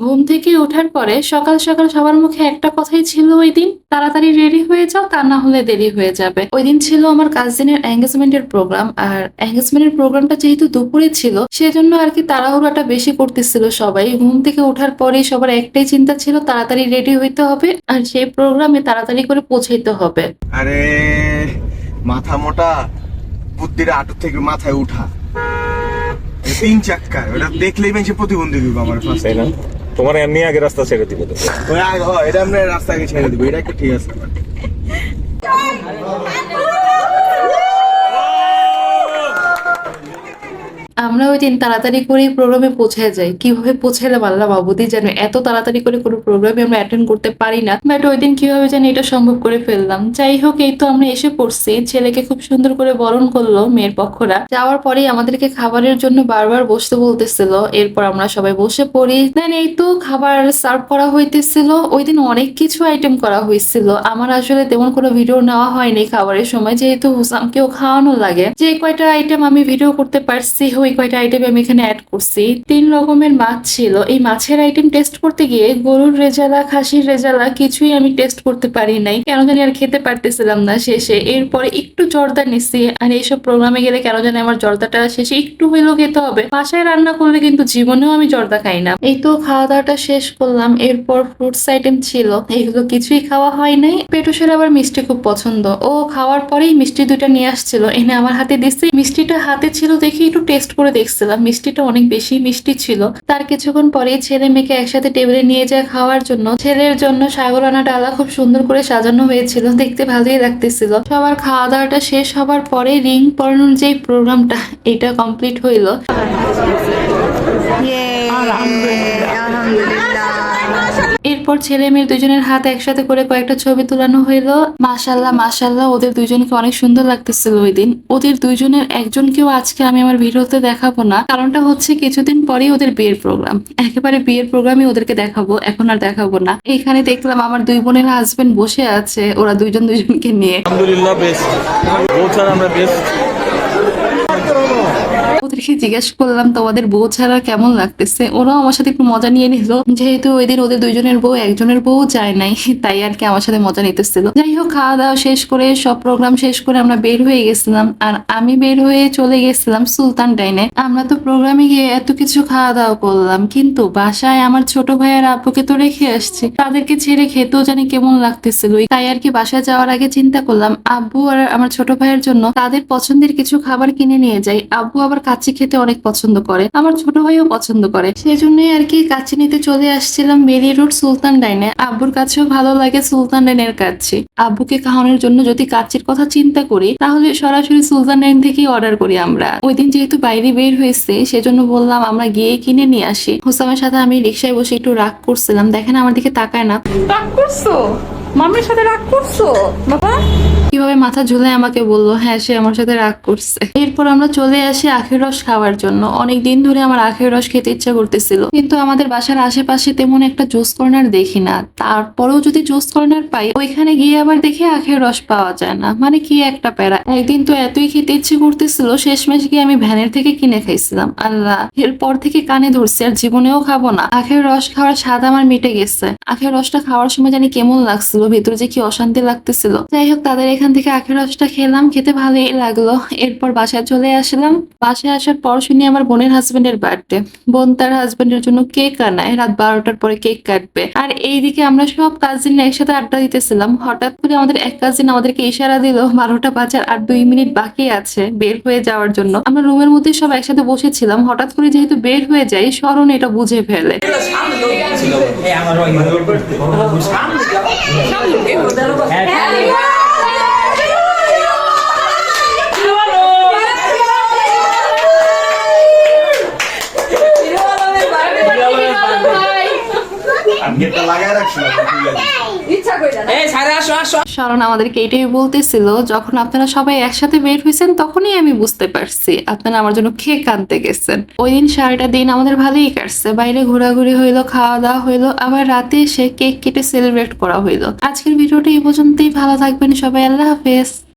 ঘুম থেকে ওঠার পরে সকাল সকাল সবার মুখে একটা কথাই ছিল ওই দিন, তাড়াতাড়ি রেডি হয়ে যাও, তা না হলে দেরি হয়ে যাবে। ওই দিন ছিল আমার কাজিনের এঙ্গেজমেন্টের প্রোগ্রাম, আর এঙ্গেজমেন্টের প্রোগ্রামটা যেহেতু দুপুরে ছিল সেজন্য আর কি তাড়াহুড়াটা বেশি করতেছিল সবাই। ঘুম থেকে ওঠার পরেই সবার একটাই চিন্তা ছিল তাড়াতাড়ি রেডি হইতে হবে আর সেই প্রোগ্রামে তাড়াতাড়ি করে পৌঁছাইতে হবে। আরে মাথা মোটা, বুদ্ধিটা আটু থেকে মাথায় উঠা, 3 চাক্কার ওটা দেখলেই বেশি প্রতিবন্ধী দিব আমার ফার্স্ট। তাই না? তোমার এমনি আগে রাস্তা ছেড়ে দিব তো। ওই আগে এটা আমরা রাস্তা আগে ছেড়ে দিব, এটা একটা ঠিক আছে। আমরা ওই দিন তাড়াতাড়ি করে প্রোগ্রামে পৌঁছে যাই। কিভাবে পৌঁছাইলাম আল্লাহ মাবুদই জানে। এত তাড়াতাড়ি করে কোনো প্রোগ্রামে আমরা অ্যাটেন্ড করতে পারি না, বাট ওই দিন কিভাবে জানি এটা সম্ভব করে ফেললাম। যাই হোক, এই তো আমরা এসে পড়ছি। ছেলেকে খুব সুন্দর করে বরণ করলো মেয়ের পক্ষরা। যাওয়ার পরেই আমাদেরকে খাবারের জন্য বারবার বসতে বলতেছিল। এরপর আমরা সবাই বসে পড়ি। দেন এই তো খাবার সার্ভ করা হইতেছিল। ওই দিন অনেক কিছু আইটেম করা হয়েছিল। আমার আসলে তেমন কোনো ভিডিও নেওয়া হয়নি খাবারের সময়, যেহেতু হুসামকেও খাওয়ানো লাগে। যে কয়টা আইটেম আমি ভিডিও করতে পারছি ওই কয়টা আইটেম আমি এখানে অ্যাড করছি। 3 রকমের মাছ ছিল। এই মাছের আইটেম টেস্ট করতে গিয়ে গরুর রেজালা, খাসির রেজালা কিছুই আমি টেস্ট করতে পারি নাই, কেন জানি আর খেতে পারতেছিলাম না শেষে। এরপরে একটু জর্দা নিছি, আর এইসব প্রোগ্রামে গেলে কেন জানি আমার জর্দাটা শেষে একটু হইলেও খেতে হবে। বাসায় রান্না করলে কিন্তু জীবনেও আমি জর্দা খাই না। এই তো খাওয়া দাওয়াটা শেষ করলাম। এরপর ফ্রুটস আইটেম ছিল, এইগুলো কিছুই খাওয়া হয় নাই। পেটুসের আবার মিষ্টি খুব পছন্দ, ও খাওয়ার পরেই মিষ্টি 2টা নিয়ে আসছিল, এনে আমার হাতে দিছি। মিষ্টিটা হাতে ছিল দেখে একটু টেস্ট করে দেখছিলাম, মিষ্টিটা অনেক বেশি মিষ্টি ছিল। তার কিছুক্ষণ পরে ছেলে মেয়েকে একসাথে টেবিলে নিয়ে যায় খাওয়ার জন্য। ছেলের জন্য সাগরানা ডালা খুব সুন্দর করে সাজানো হয়েছিল, দেখতে ভালোই লাগতেছিল। সবার খাওয়া দাওয়াটা শেষ হবার পরে রিং পরানোর যে প্রোগ্রামটা এটা কমপ্লিট হইল। এরপর ছেলে মেয়ের দুজনের হাত একসাথে করে কয়েকটা ছবি তোলানো হইলো। মাশাল্লাহ মাশাল্লাহ, ওদের দুজনকে অনেক সুন্দর লাগতেছিল ওই দিন। ওদের দুজনের একজনকেও আজকে আমি আমার ভিডিওতে দেখাবো না, কারণটা হচ্ছে কিছুদিন পরেই ওদের বিয়ের প্রোগ্রাম। একেবারে বিয়ের প্রোগ্রামে ওদেরকে দেখাবো, এখন আর দেখাবো না। এখানে দেখলাম আমার 2 বোনের হাজবেন্ড বসে আছে, ওরা দুজন দুজনকে নিয়ে। আলহামদুলিল্লাহ বেস্ট, বউ ছাড়া আমরা বেস্ট। ওদেরকে জিজ্ঞেস করলাম তোমাদের বউ ছাড়া কেমন লাগতেছে। ওরাও আমার সাথে একটু মজা নিয়ে নিল, যেহেতু ওই দিন ওদের 2জনের বউ একজনের বউ যায় নাই, তাই আর কি আমার সাথে মজা নিতেছিল। যাই হোক, খাওয়া দাওয়া শেষ করে সব প্রোগ্রাম শেষ করে আমরা বের হয়ে গেছিলাম, আর আমি বের হয়ে চলে গেছিলাম সুলতান ডাইনে। আমরা তো প্রোগ্রামে গিয়ে এত কিছু খাওয়া দাওয়া করলাম, কিন্তু বাসায় আমার ছোট ভাই আর আব্বুকে তো রেখে আসছি, তাদেরকে ছেড়ে খেতেও জানি কেমন লাগতেছিল। তাই আর কি বাসায় যাওয়ার আগে চিন্তা করলাম আব্বু আর আমার ছোট ভাইয়ের জন্য তাদের পছন্দের কিছু খাবার কিনে নিয়ে যাই। আব্বু আবার কাচ্চি খেতে অনেক পছন্দ করে, আমার ছোট ভাইও পছন্দ করে, সেজন্যই আর কি কাচ্চি নিতে চলে আসছিলাম মেরি রোড সুলতান ডাইনে। আব্বুর কাছেও ভালো লাগে সুলতান ডাইনের কাচ্চি। আব্বুকে খাওয়ানোর জন্য যদি কাচ্চির কথা চিন্তা করি তাহলে সরাসরি সুলতান ডাইন থেকেই অর্ডার করি আমরা। ওই দিন যেহেতু বাইরে বের হয়েছে সেজন্য বললাম আমরা গিয়ে কিনে নিয়ে আসি। হুসামের সাথে আমি রিক্সায় বসে একটু রাগ করছিলাম, দেখেন আমার দিকে তাকায় না। রাগ করছো? মামির সাথে রাগ করছো বাবা? কিভাবে মাথা ঝুলে আমাকে বললো হ্যাঁ সে আমার সাথে রাগ করছে। এরপর আমরা চলে আসি আখের রস খাওয়ার জন্য। অনেক দিন ধরে আমার আখের রস খেতে ইচ্ছা করতেছিল, কিন্তু আমাদের বাসার আশেপাশে তেমন একটা জুস কর্নার দেখি না। তারপরেও যদি জুস কর্নার পাই, ওইখানে গিয়ে আবার দেখি আখের রস পাওয়া যায় না। মানে কি একটা প্যারা। একদিন তো এতই খেতে ইচ্ছে করতেছিল, শেষমেশ গিয়ে আমি ভ্যানের থেকে কিনে খাইছিলাম। আল্লাহ, এরপর থেকে কানে ধরছি আর জীবনেও খাবো না। আখের রস খাওয়ার স্বাদ আমার মিটে গেছে। আখের রসটা খাওয়ার সময় জানি কেমন লাগছিল, ভিতরে যে কি অশান্তি লাগতেছিল। যাই হোক, তাদের এখান থেকে আখের রসটা খেলাম, খেতে ভালোই লাগলো। এরপর বাসায় চলে আসলাম। বাসায় আসার পর শুনি আমার বোনের হাজবেন্ডের বার্থডে। বোন তার হাজবেন্ডের জন্য কেক আনায়, রাত 12টার পরে কেক কাটবে। আর এইদিকে আমরা সব কাজিন একসাথে আড্ডা দিতেছিলাম। হঠাৎ করে আমাদের এক কাজিন আমাদেরকে ইশারা দিল 12টা বাজার আর 2 মিনিট বাকি আছে বের হয়ে যাওয়ার জন্য। আমরা রুমের মধ্যে সব একসাথে বসেছিলাম, হঠাৎ করে যেহেতু বের হয়ে যাই, স্মরণ এটা বুঝে ফেলে। শরণ আমাদেরকে এটাই বলতেছিল, যখন আপনারা সবাই একসাথে বের হয়েছেন তখনই আমি বুঝতে পারছি আপনারা আমার জন্য কেক আনতে গেছেন। ওই দিন সারাটা দিন আমাদের ভালোই কাটছে, বাইরে ঘোরাঘুরি হইলো, খাওয়া দাওয়া হইলো, আবার রাতে এসে কেক কেটে সেলিব্রেট করা হইলো। আজকের ভিডিওটা এই পর্যন্তই। ভালো থাকবেন সবাই, আল্লাহ হাফেজ।